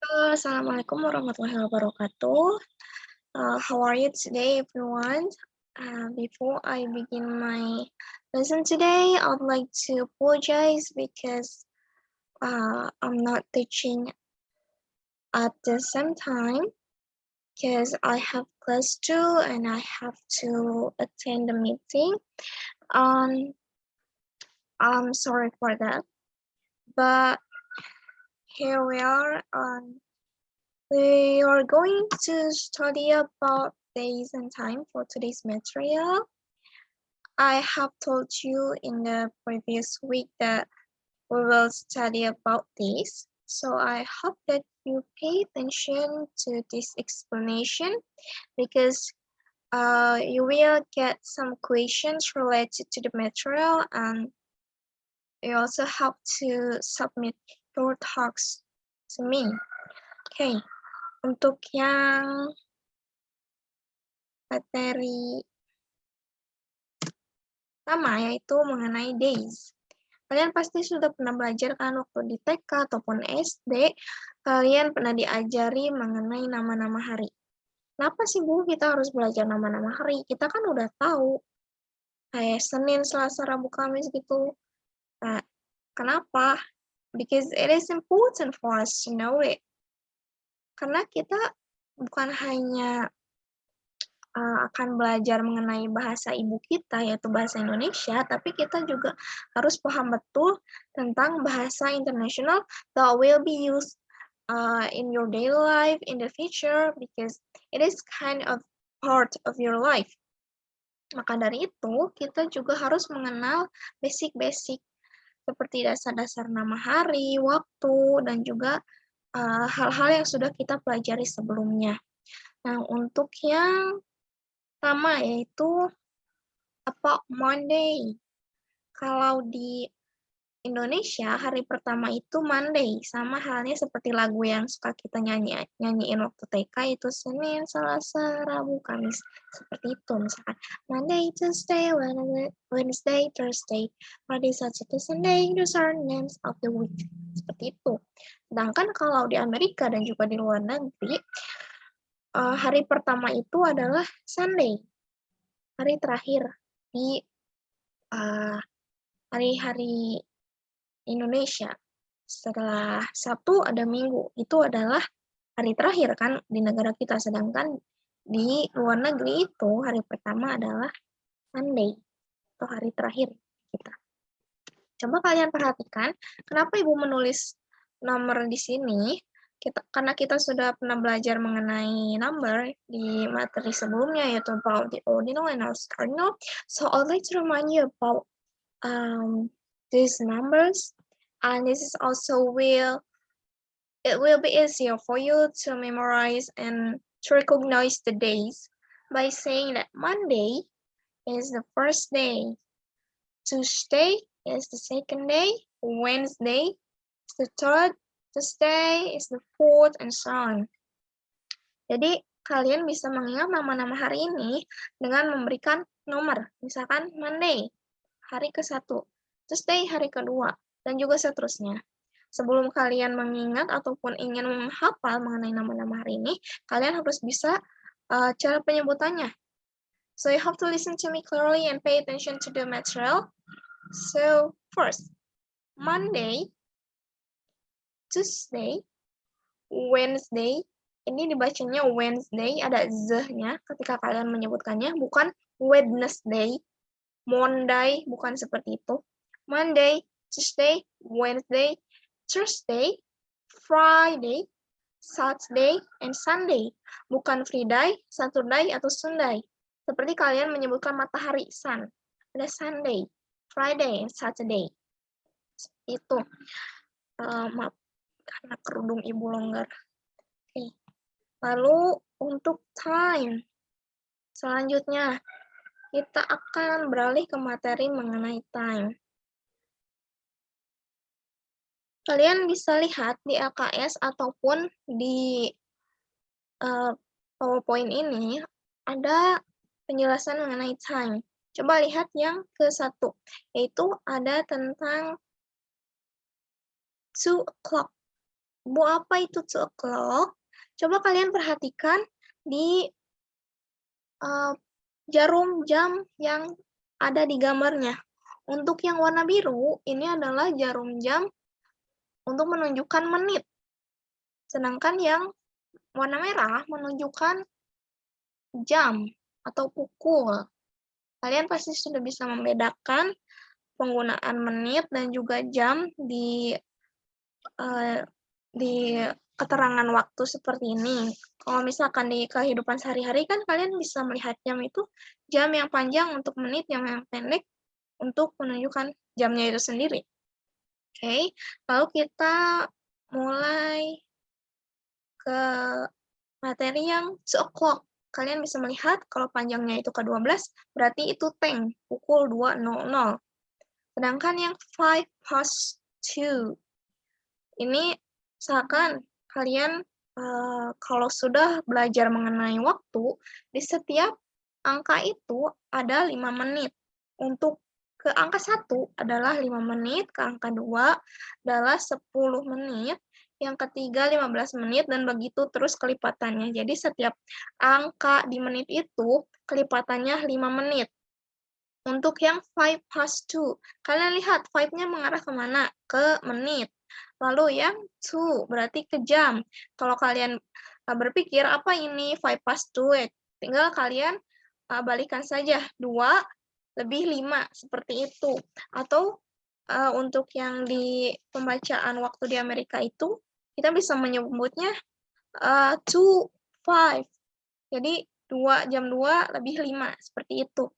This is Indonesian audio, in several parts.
Halo, Assalamualaikum warahmatullahi wabarakatuh. How are you today, everyone? Before I begin my lesson today, I would like to apologize because I'm not teaching at the same time because I have class too and I have to attend the meeting. I'm sorry for that, but here we are. We are going to study about days and time for today's material. I have told you in the previous week that we will study about this. So I hope that you pay attention to this explanation because you will get some questions related to the material and you also have to submit your talks to me. Okay, untuk yang materi pertama yaitu mengenai days. Kalian pasti sudah pernah belajar kan waktu di TK ataupun SD, kalian pernah diajari mengenai nama-nama hari. Kenapa sih Bu kita harus belajar nama-nama hari? Kita kan udah tahu, kayak Senin, Selasa, Rabu, Kamis gitu. Nah, kenapa? Because it is important for us to know it. Karena kita bukan hanya akan belajar mengenai bahasa ibu kita, yaitu bahasa Indonesia, tapi kita juga harus paham betul tentang bahasa internasional that will be used in your daily life in the future because it is kind of part of your life. Maka dari itu, kita juga harus mengenal basic-basic seperti dasar-dasar nama hari, waktu, dan juga hal-hal yang sudah kita pelajari sebelumnya. Nah, untuk yang pertama yaitu about Monday. Kalau di Indonesia hari pertama itu Monday, sama halnya seperti lagu yang suka kita nyanyiin waktu TK itu Senin, Selasa, Rabu, Kamis. Seperti itu misalkan Monday, Tuesday, Wednesday, Thursday, Friday, Saturday, Sunday, those are names of the week. Seperti itu. Sedangkan kalau di Amerika dan juga di luar negeri, hari pertama itu adalah Sunday. Hari terakhir di hari-hari Indonesia. Setelah Sabtu ada Minggu. Itu adalah hari terakhir kan di negara kita. Sedangkan di luar negeri itu hari pertama adalah Sunday. Atau hari terakhir kita. Coba kalian perhatikan, kenapa Ibu menulis nomor di sini? Karena kita sudah pernah belajar mengenai number di materi sebelumnya, yaitu about the ordinal and cardinal. So I'd like to remind you about these numbers, and this is also it will be easier for you to memorize and to recognize the days by saying that Monday is the first day, Tuesday is the second day, Wednesday is the third, Thursday is the fourth, and so on. Jadi, kalian bisa mengingat nama-nama hari ini dengan memberikan nomor. Misalkan Monday, hari ke-1, Tuesday, hari kedua, dan juga seterusnya. Sebelum kalian mengingat ataupun ingin menghafal mengenai nama-nama hari ini, kalian harus bisa cara penyebutannya. So you have to listen to me clearly and pay attention to the material. So first, Monday, Tuesday, Wednesday, ini dibacanya Wednesday, ada z-nya ketika kalian menyebutkannya, bukan Wednesday, Monday, bukan seperti itu. Monday, Tuesday, Wednesday, Thursday, Friday, Saturday, and Sunday. Bukan Friday, Saturday, atau Sunday. Seperti kalian menyebutkan matahari, sun. Ada Sunday, Friday, and Saturday. Itu. Maaf, karena kerudung Ibu longgar. Oke. Lalu untuk time. Selanjutnya, kita akan beralih ke materi mengenai time. Kalian bisa lihat di LKS ataupun di PowerPoint ini ada penjelasan mengenai time. Coba lihat yang ke-1, yaitu ada tentang 2 o'clock. Bu, apa itu 2 o'clock? Coba kalian perhatikan di jarum jam yang ada di gambarnya. Untuk yang warna biru, ini adalah jarum jam untuk menunjukkan menit. Sedangkan yang warna merah menunjukkan jam atau pukul. Kalian pasti sudah bisa membedakan penggunaan menit dan juga jam di keterangan waktu seperti ini. Kalau misalkan di kehidupan sehari-hari kan kalian bisa melihat jam itu jam yang panjang untuk menit, yang pendek untuk menunjukkan jamnya itu sendiri. Oke, lalu kita mulai ke materi yang 2 o'clock. Kalian bisa melihat kalau panjangnya itu ke-12, berarti itu tank, pukul 2.00. Sedangkan yang 5 past 2, ini misalkan kalian kalau sudah belajar mengenai waktu, di setiap angka itu ada 5 menit. Untuk ke angka 1 adalah 5 menit, ke angka 2 adalah 10 menit, yang ketiga 15 menit, dan begitu terus kelipatannya. Jadi setiap angka di menit itu kelipatannya 5 menit. Untuk yang 5 past 2, kalian lihat 5-nya mengarah kemana? Ke menit. Lalu yang 2 berarti ke jam. Kalau kalian berpikir apa ini 5 past 2, tinggal kalian balikan saja 2 lebih 5 seperti itu. Atau untuk yang di pembacaan waktu di Amerika itu kita bisa menyebutnya 2 5. Jadi jam 2 lebih 5 seperti itu.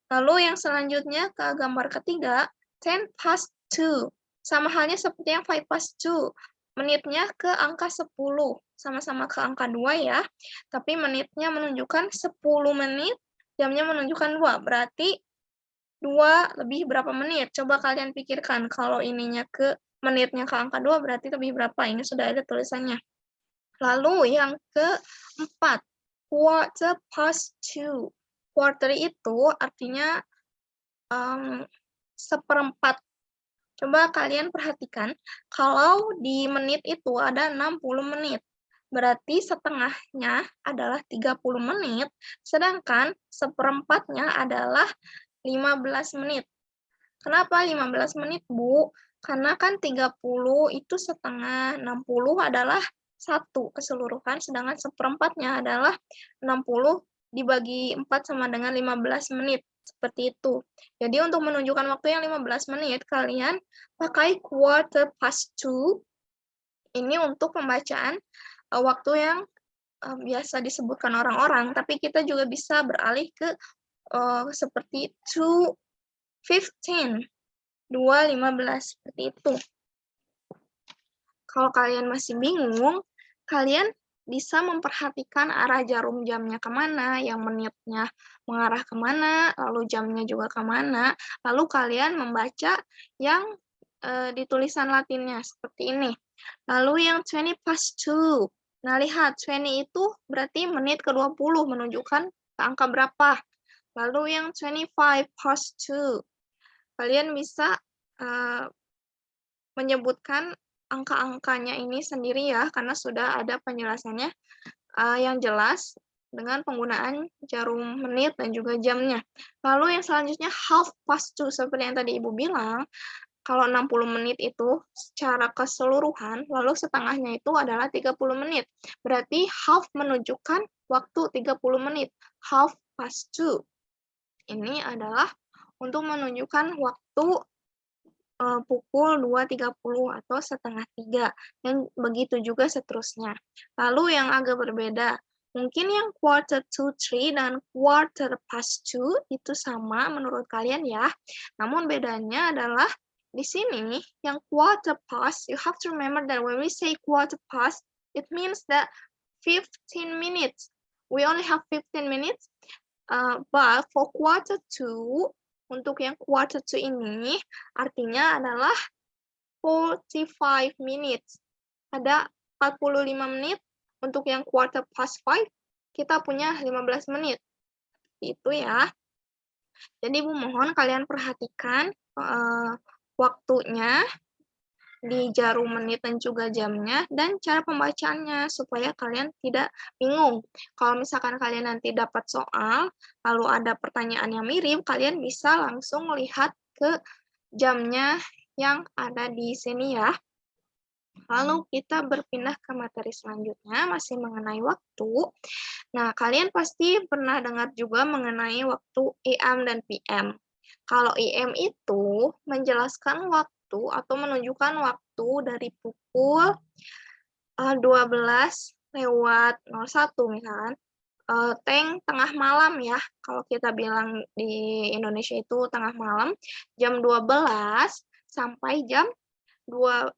Lalu yang selanjutnya ke gambar ketiga, 10 past 2. Sama halnya seperti yang 5 past 2. Menitnya ke angka 10. Sama-sama ke angka 2 ya. Tapi menitnya menunjukkan 10 menit, jamnya menunjukkan 2. Berarti 2 lebih berapa menit? Coba kalian pikirkan. Kalau ininya ke menitnya ke angka 2, berarti lebih berapa? Ini sudah ada tulisannya. Lalu yang keempat, quarter past 2. Quarter itu artinya seperempat. Coba kalian perhatikan, kalau di menit itu ada 60 menit, berarti setengahnya adalah 30 menit, sedangkan seperempatnya adalah 15 menit. Kenapa 15 menit, Bu? Karena kan 30 itu setengah, 60 adalah 1 keseluruhan, sedangkan seperempatnya adalah 60 dibagi 4 sama dengan 15 menit. Seperti itu. Jadi untuk menunjukkan waktu yang 15 menit, kalian pakai quarter past 2. Ini untuk pembacaan waktu yang biasa disebutkan orang-orang, tapi kita juga bisa beralih ke seperti 2:15. 2:15 seperti itu. Kalau kalian masih bingung, kalian bisa memperhatikan arah jarum jamnya kemana, yang menitnya mengarah kemana, lalu jamnya juga kemana, lalu kalian membaca yang di tulisan latinnya, seperti ini. Lalu yang 20 past 2. Nah, lihat, 20 itu berarti menit ke-20, menunjukkan ke angka berapa. Lalu yang 25 past 2. Kalian bisa menyebutkan angka-angkanya ini sendiri ya, karena sudah ada penjelasannya yang jelas dengan penggunaan jarum menit dan juga jamnya. Lalu yang selanjutnya half past 2, seperti yang tadi Ibu bilang, kalau 60 menit itu secara keseluruhan, lalu setengahnya itu adalah 30 menit. Berarti half menunjukkan waktu 30 menit. Half past 2. Ini adalah untuk menunjukkan waktu pukul 2.30 atau setengah 3, dan begitu juga seterusnya. Lalu yang agak berbeda, mungkin yang quarter to 3 dan quarter past 2 itu sama menurut kalian ya. Namun bedanya adalah di sini yang quarter past, you have to remember that when we say quarter past, it means that 15 minutes. We only have 15 minutes, but for quarter to, untuk yang quarter to ini, artinya adalah 45 minutes. Ada 45 menit. Untuk yang quarter past 5, kita punya 15 menit. Itu ya. Jadi, Bu mohon kalian perhatikan waktunya di jarum menit dan juga jamnya, dan cara pembacaannya supaya kalian tidak bingung. Kalau misalkan kalian nanti dapat soal, lalu ada pertanyaan yang mirip, kalian bisa langsung lihat ke jamnya yang ada di sini ya. Lalu kita berpindah ke materi selanjutnya, masih mengenai waktu. Nah, kalian pasti pernah dengar juga mengenai waktu AM dan PM. Kalau AM itu menjelaskan waktu atau menunjukkan waktu dari pukul 12:01 misalkan, tengah malam ya, kalau kita bilang di Indonesia itu tengah malam, jam 12 sampai jam 12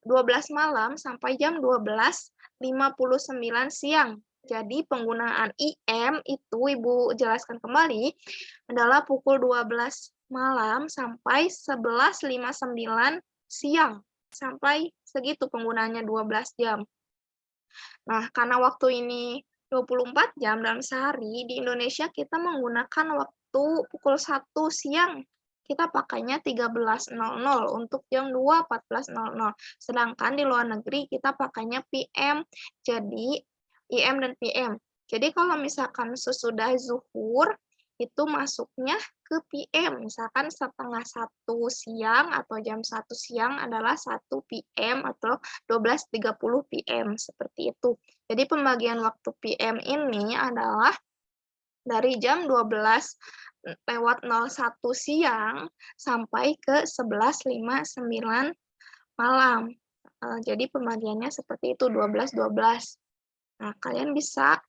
malam sampai jam 12:59 siang. Jadi penggunaan IM itu Ibu jelaskan kembali adalah pukul 12 malam sampai 11:59 siang. Sampai segitu penggunaannya 12 jam. Nah, karena waktu ini 24 jam dalam sehari, di Indonesia kita menggunakan waktu pukul 1 siang. Kita pakainya 13.00 untuk jam 2:14.00. Sedangkan di luar negeri kita pakainya PM. Jadi, IM dan PM. Jadi kalau misalkan sesudah zuhur, itu masuknya ke PM. Misalkan setengah 1 siang atau jam 1 siang adalah 1 PM atau 12:30 PM, seperti itu. Jadi pembagian waktu PM ini adalah dari jam 12:01 siang sampai ke 11:59 malam. Jadi pembagiannya seperti itu, 12-12. Nah, kalian bisa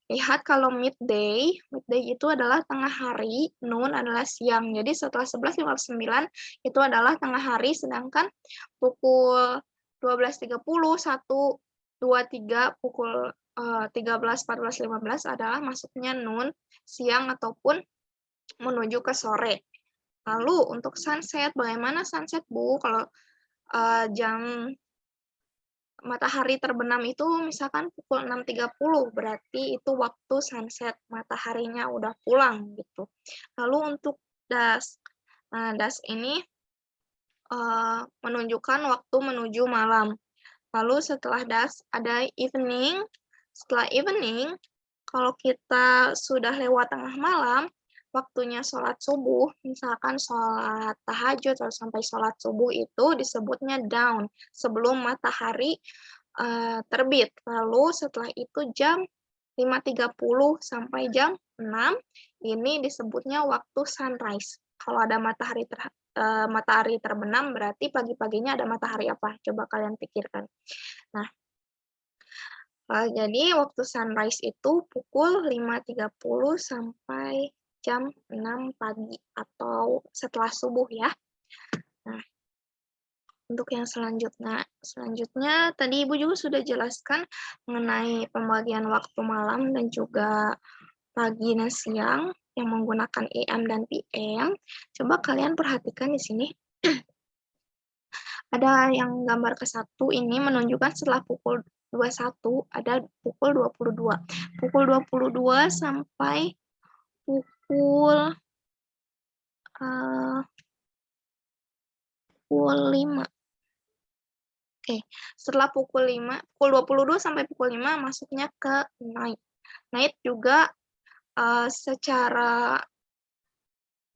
lihat kalau midday itu adalah tengah hari, noon adalah siang. Jadi setelah 11:59 itu adalah tengah hari, sedangkan pukul 12:30, 1, 2, 3, pukul 13, 14, 15 adalah masuknya noon, siang ataupun menuju ke sore. Lalu untuk sunset, bagaimana sunset, Bu? Kalau jam matahari terbenam itu misalkan pukul 6:30, berarti itu waktu sunset, mataharinya udah pulang gitu. Lalu untuk dusk, nah dusk ini menunjukkan waktu menuju malam. Lalu setelah dusk ada evening. Setelah evening, kalau kita sudah lewat tengah malam, waktunya sholat subuh, misalkan sholat tahajud atau sampai sholat subuh itu disebutnya dawn, sebelum matahari terbit. Lalu setelah itu jam 5:30 sampai jam 6, ini disebutnya waktu sunrise. Kalau ada matahari terbenam, berarti pagi-paginya ada matahari apa? Coba kalian pikirkan. Nah, jadi waktu sunrise itu pukul 5:30 sampai jam 6 pagi atau setelah subuh ya. Nah, untuk yang selanjutnya tadi Ibu juga sudah jelaskan mengenai pembagian waktu malam dan juga pagi dan siang yang menggunakan AM dan PM. Coba kalian perhatikan di sini. Ada yang gambar ke-1 ini menunjukkan setelah pukul 21 ada pukul 22. Pukul 22 sampai pukul 5. Oke, setelah pukul 22 sampai pukul 5 masuknya ke night. Night juga secara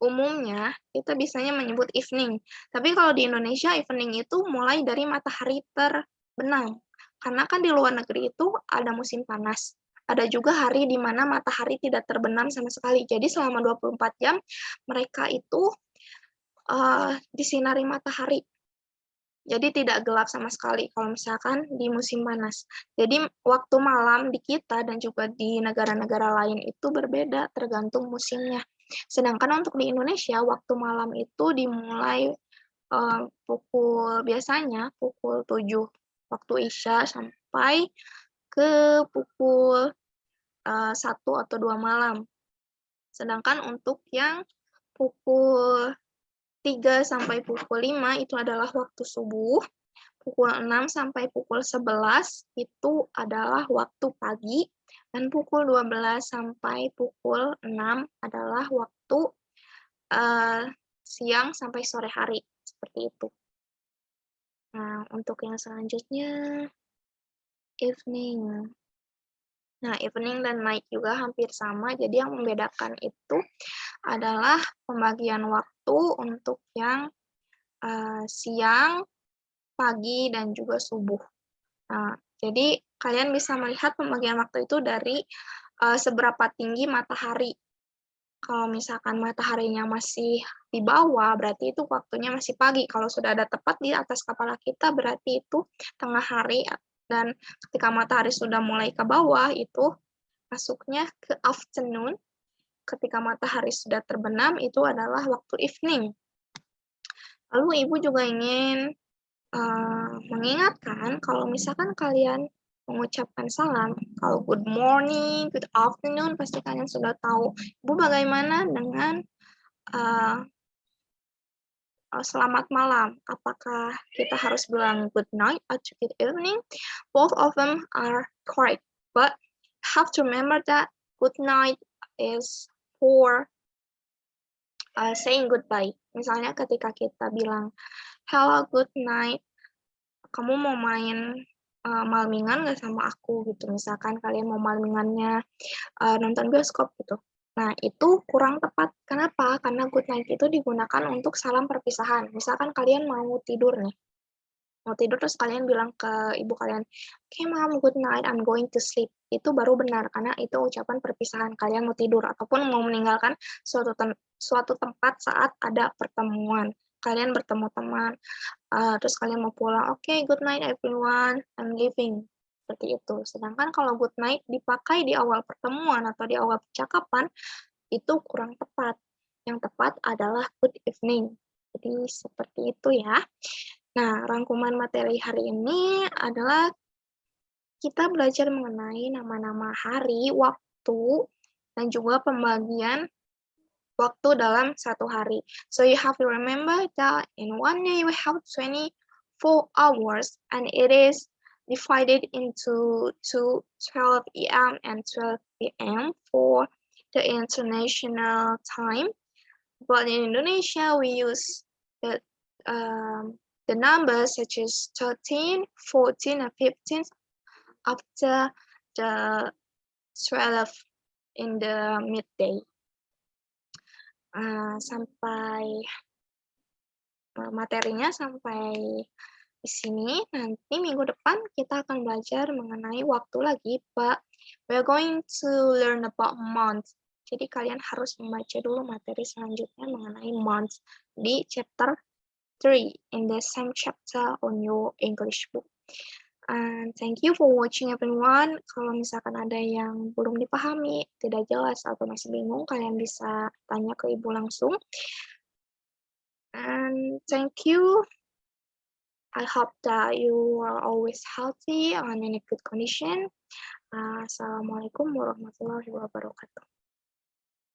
umumnya kita bisanya menyebut evening. Tapi kalau di Indonesia evening itu mulai dari matahari terbenam. Karena kan di luar negeri itu ada musim panas. Ada juga hari di mana matahari tidak terbenam sama sekali. Jadi selama 24 jam mereka itu disinari matahari. Jadi tidak gelap sama sekali kalau misalkan di musim panas. Jadi waktu malam di kita dan juga di negara-negara lain itu berbeda tergantung musimnya. Sedangkan untuk di Indonesia waktu malam itu dimulai biasanya pukul 7 waktu Isya sampai ke pukul 1 atau 2 malam. Sedangkan untuk yang pukul 3 sampai pukul 5 itu adalah waktu subuh, pukul 6 sampai pukul 11 itu adalah waktu pagi, dan pukul 12 sampai pukul 6 adalah waktu siang sampai sore hari, seperti itu. Nah, untuk yang selanjutnya, evening. Nah, evening dan night juga hampir sama, jadi yang membedakan itu adalah pembagian waktu untuk yang siang, pagi, dan juga subuh. Nah, jadi kalian bisa melihat pembagian waktu itu dari seberapa tinggi matahari. Kalau misalkan mataharinya masih di bawah, berarti itu waktunya masih pagi. Kalau sudah ada tepat di atas kepala kita, berarti itu tengah hari. Dan ketika matahari sudah mulai ke bawah, itu masuknya ke afternoon. Ketika matahari sudah terbenam, itu adalah waktu evening. Lalu ibu juga ingin mengingatkan kalau misalkan kalian mengucapkan salam, kalau good morning, good afternoon, pasti kalian sudah tahu. Ibu bagaimana dengan selamat malam? Apakah kita harus bilang good night atau good evening? Both of them are correct, but have to remember that good night is for saying goodbye. Misalnya ketika kita bilang hello, good night, kamu mau main malmingan nggak sama aku gitu. Misalkan kalian mau malmingannya nonton bioskop gitu. Nah, itu kurang tepat. Kenapa? Karena good night itu digunakan untuk salam perpisahan. Misalkan kalian mau tidur nih. Mau tidur terus kalian bilang ke ibu kalian, "Okay, mom, good night, I'm going to sleep." Itu baru benar karena itu ucapan perpisahan. Kalian mau tidur ataupun mau meninggalkan suatu tempat saat ada pertemuan. Kalian bertemu teman, terus kalian mau pulang, "Okay, good night everyone, I'm leaving." Seperti itu. Sedangkan kalau good night dipakai di awal pertemuan atau di awal percakapan, itu kurang tepat. Yang tepat adalah good evening. Jadi seperti itu ya. Nah, rangkuman materi hari ini adalah kita belajar mengenai nama-nama hari, waktu, dan juga pembagian waktu dalam satu hari. So you have to remember that in one day we have 24 hours and it is divided into 12 a.m. and 12 p.m. for the international time. But in Indonesia, we use the numbers such as 13, 14, and 15 after the 12 in the midday. Sampai materinya sampai di sini. Nanti minggu depan kita akan belajar mengenai waktu lagi, but we're going to learn about months. Jadi kalian harus membaca dulu materi selanjutnya mengenai months di chapter 3 in the same chapter on your English book. And thank you for watching everyone. Kalau misalkan ada yang belum dipahami, tidak jelas atau masih bingung, kalian bisa tanya ke ibu langsung. And thank you. I hope that you are always healthy and in a good condition. Assalamualaikum warahmatullahi wabarakatuh.